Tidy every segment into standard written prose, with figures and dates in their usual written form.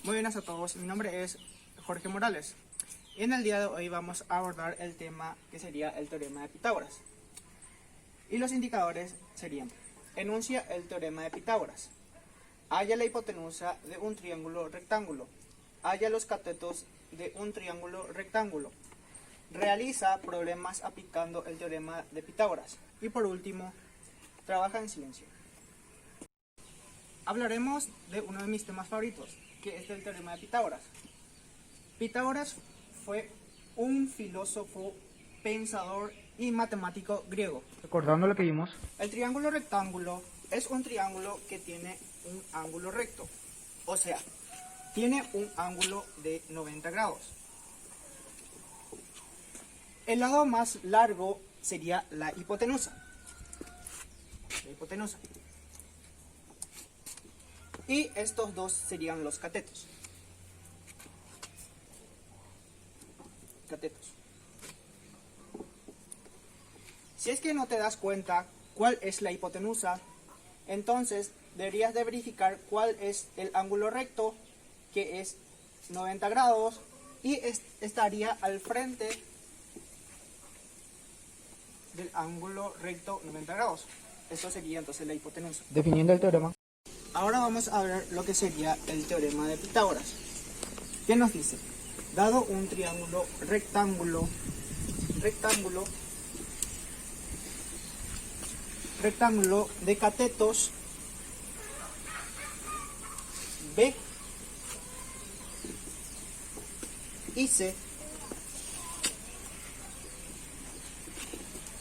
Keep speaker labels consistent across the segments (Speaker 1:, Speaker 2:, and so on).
Speaker 1: Muy buenas a todos, mi nombre es Jorge Morales y en el día de hoy vamos a abordar el tema que sería el teorema de Pitágoras. Y los indicadores serían: enuncia el teorema de Pitágoras, halla la hipotenusa de un triángulo rectángulo, halla los catetos de un triángulo rectángulo, realiza problemas aplicando el teorema de Pitágoras y por último, trabaja en silencio. Hablaremos de uno de mis temas favoritos, que es el teorema de Pitágoras. Pitágoras fue un filósofo, pensador y matemático griego.
Speaker 2: Recordando lo que vimos,
Speaker 1: El triángulo rectángulo es un triángulo que tiene un ángulo recto, o sea, tiene un ángulo de 90 grados. El lado más largo sería la hipotenusa. Y estos dos serían los catetos. Si es que no te das cuenta cuál es la hipotenusa, entonces deberías de verificar cuál es el ángulo recto, que es 90 grados, y estaría al frente del ángulo recto 90 grados. Eso sería entonces la hipotenusa.
Speaker 2: definiendo el teorema.
Speaker 1: Ahora vamos a ver lo que sería el teorema de Pitágoras. ¿Qué nos dice? Dado un triángulo rectángulo de catetos B y C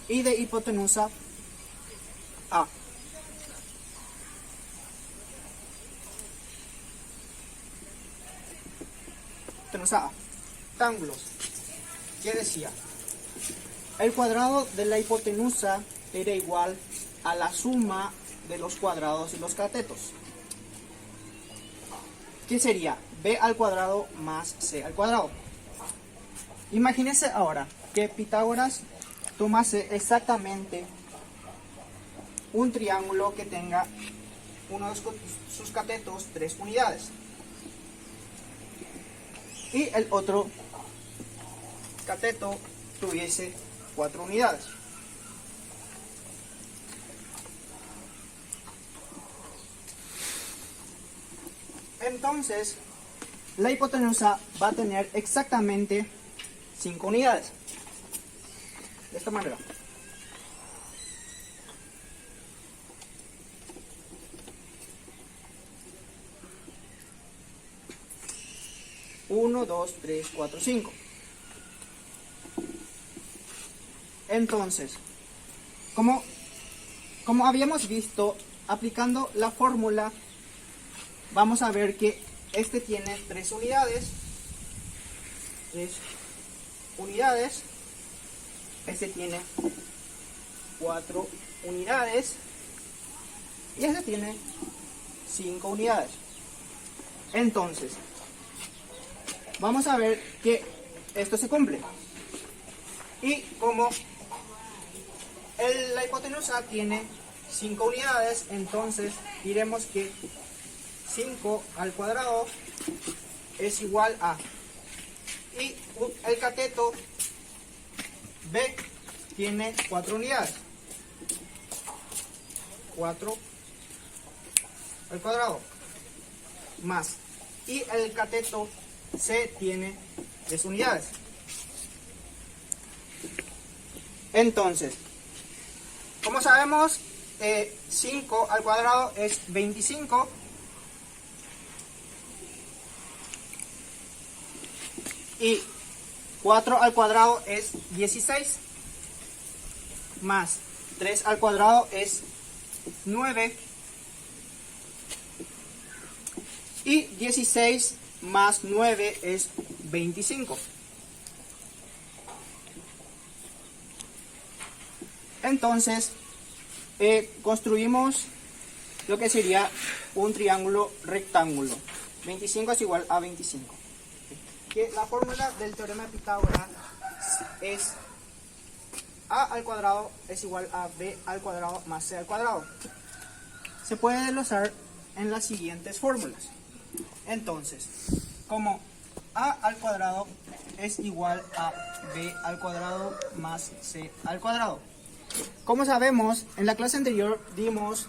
Speaker 1: y de hipotenusa A. Rectángulos. ¿Qué decía? El cuadrado de la hipotenusa era igual a la suma de los cuadrados y los catetos. ¿Qué sería? B al cuadrado más C al cuadrado. Imagínense ahora que Pitágoras tomase exactamente un triángulo que tenga uno de sus catetos 3 unidades. Y el otro cateto tuviese 4 unidades. Entonces, la hipotenusa va a tener exactamente 5 unidades. De esta manera. Uno, dos, tres, cuatro, 5. Entonces, como habíamos visto, aplicando la fórmula, vamos a ver que este tiene 3 unidades. Este tiene 4 unidades. Y este tiene 5 unidades. Entonces, vamos a ver que esto se cumple. Y como la hipotenusa tiene 5 unidades, entonces diremos que 5 al cuadrado es igual a, y el cateto B tiene 4 unidades, 4 al cuadrado más, y el cateto C tiene 3 unidades. Entonces, como sabemos, 5 al cuadrado es 25. Y 4 al cuadrado es 16. Más 3 al cuadrado es 9. Y 16 más 9 es 25. Entonces, construimos lo que sería un triángulo rectángulo. 25 es igual a 25. Que la fórmula del teorema de Pitágoras es A al cuadrado es igual a B al cuadrado más C al cuadrado. Se puede desglosar en las siguientes fórmulas. Entonces, como a al cuadrado es igual a b al cuadrado más c al cuadrado. Como sabemos, en la clase anterior dimos,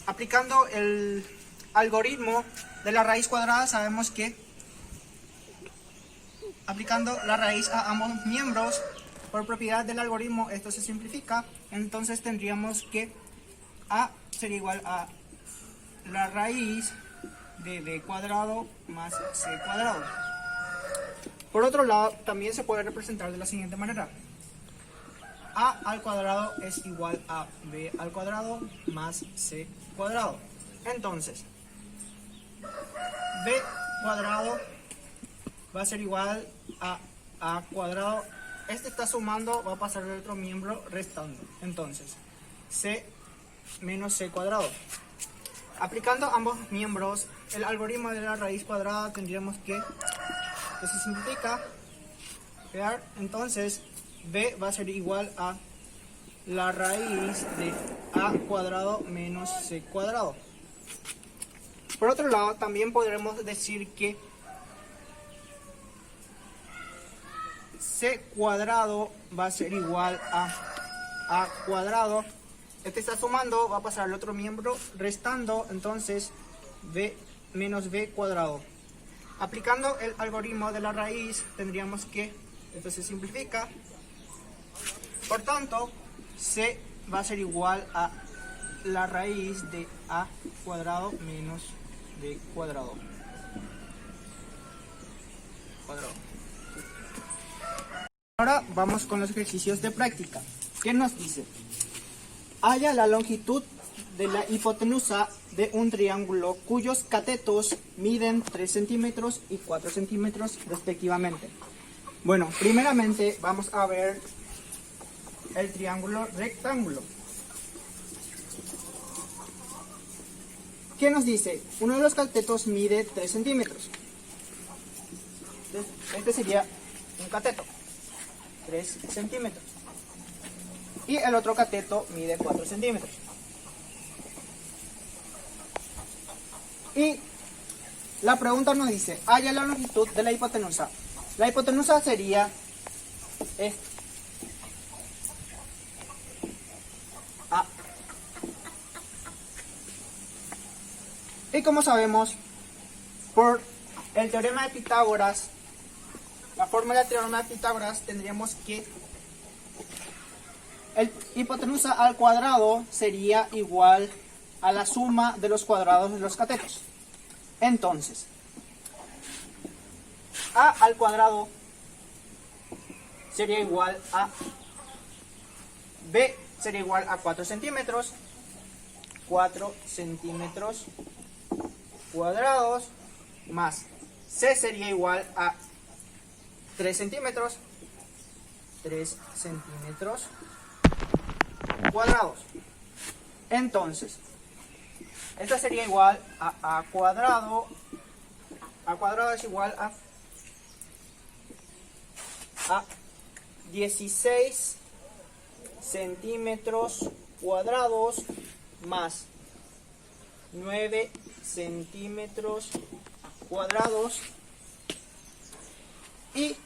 Speaker 1: aplicando el algoritmo de la raíz cuadrada, sabemos que aplicando la raíz a ambos miembros, por propiedad del algoritmo, esto se simplifica. Entonces tendríamos que a sería igual a la raíz de b cuadrado más c cuadrado. Por otro lado, también se puede representar de la siguiente manera. A al cuadrado es igual a b al cuadrado más c cuadrado. Entonces, b cuadrado va a ser igual a cuadrado. Este está sumando, va a pasar al otro miembro restando. Entonces, c menos c cuadrado. Aplicando ambos miembros, el algoritmo de la raíz cuadrada tendríamos que se simplifica. Entonces, b va a ser igual a la raíz de a cuadrado menos c cuadrado. Por otro lado, también podremos decir que c cuadrado va a ser igual a cuadrado. Este está sumando, va a pasar al otro miembro restando, entonces b menos b cuadrado. Aplicando el algoritmo de la raíz, tendríamos que esto se simplifica. Por tanto, c va a ser igual a la raíz de a cuadrado menos b cuadrado. Ahora vamos con los ejercicios de práctica. ¿Qué nos dice? Halla la longitud de la hipotenusa de un triángulo cuyos catetos miden 3 centímetros y 4 centímetros respectivamente. Bueno, primeramente vamos a ver el triángulo rectángulo. ¿Qué nos dice? Uno de los catetos mide 3 centímetros. Este sería un cateto, 3 centímetros. Y el otro cateto mide 4 centímetros. Y la pregunta nos dice, halla la longitud de la hipotenusa. La hipotenusa sería A. Y como sabemos, por el teorema de Pitágoras, la fórmula del teorema de Pitágoras, tendríamos que el hipotenusa al cuadrado sería igual a la suma de los cuadrados de los catetos. Entonces, a al cuadrado sería igual a b sería igual a 4 centímetros cuadrados más c sería igual a 3 centímetros cuadrados. Entonces, esta sería igual a cuadrado. A cuadrado es igual a 16 centímetros cuadrados más 9 centímetros cuadrados. Y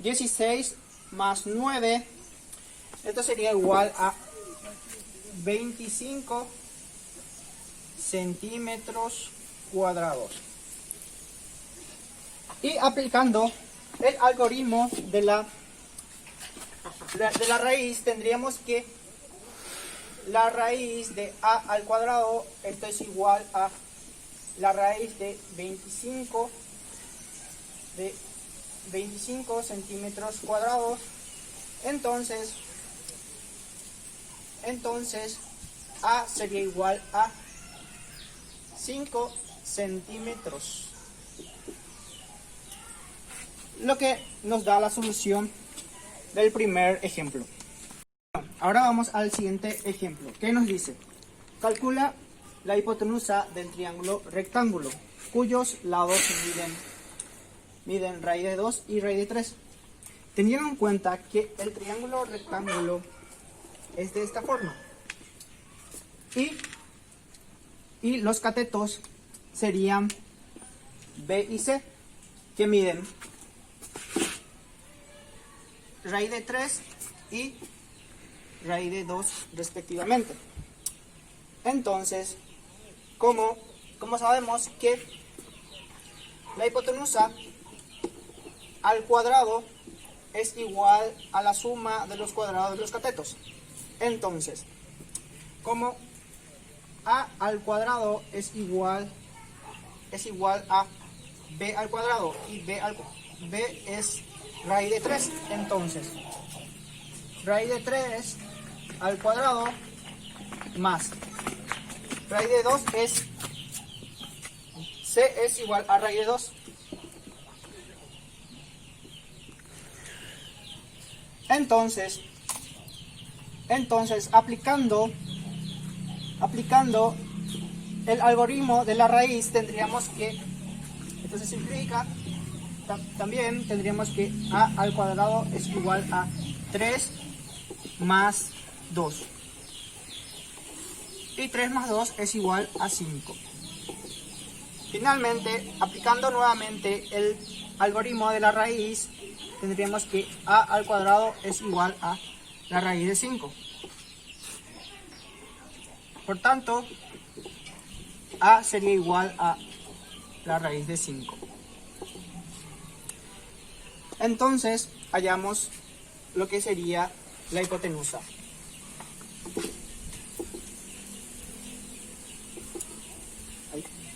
Speaker 1: 16 más 9, esto sería igual a 25 centímetros cuadrados. Y aplicando el algoritmo de la raíz, tendríamos que la raíz de a al cuadrado, esto es igual a la raíz de 25 centímetros cuadrados. Entonces a sería igual a 5 centímetros, lo que nos da la solución del primer ejemplo. Ahora vamos al siguiente ejemplo. ¿Qué nos dice? Calcula la hipotenusa del triángulo rectángulo cuyos lados miden raíz de 2 y raíz de 3. Teniendo en cuenta que el triángulo rectángulo es de esta forma y los catetos serían B y C, que miden raíz de 3 y raíz de 2 respectivamente. Entonces, como sabemos que la hipotenusa al cuadrado es igual a la suma de los cuadrados de los catetos, entonces, como a al cuadrado es igual a b al cuadrado y b es raíz de 3, entonces raíz de 3 al cuadrado más raíz de 2 es c es igual a raíz de 2. Entonces aplicando el algoritmo de la raíz, tendríamos que, esto se simplifica, también tendríamos que a al cuadrado es igual a 3 más 2. Y 3 más 2 es igual a 5. Finalmente, aplicando nuevamente el algoritmo de la raíz, tendríamos que a al cuadrado es igual a la raíz de 5. Por tanto, a sería igual a la raíz de 5. Entonces, hallamos lo que sería la hipotenusa.